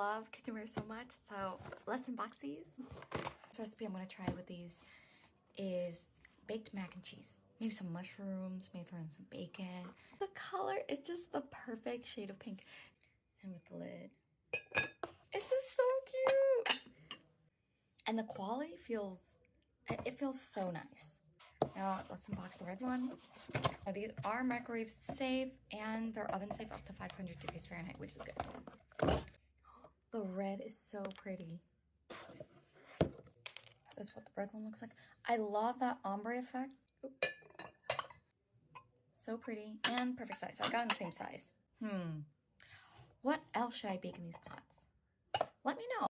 love kitchenware so much, so let's unbox these. This recipe I'm gonna try with these is baked mac and cheese. Maybe some mushrooms, maybe throw in some bacon. The color is just the perfect shade of pink. And with the lid. This is so cute! And the quality feels so nice. Now let's unbox the red one. Now these are microwave safe and they're oven safe up to 500 degrees Fahrenheit, which is good. The red is so pretty. This is what the red one looks like. I love that ombre effect. Oops. So pretty and perfect size. So I got in the same size. What else should I bake in these pots? Let me know.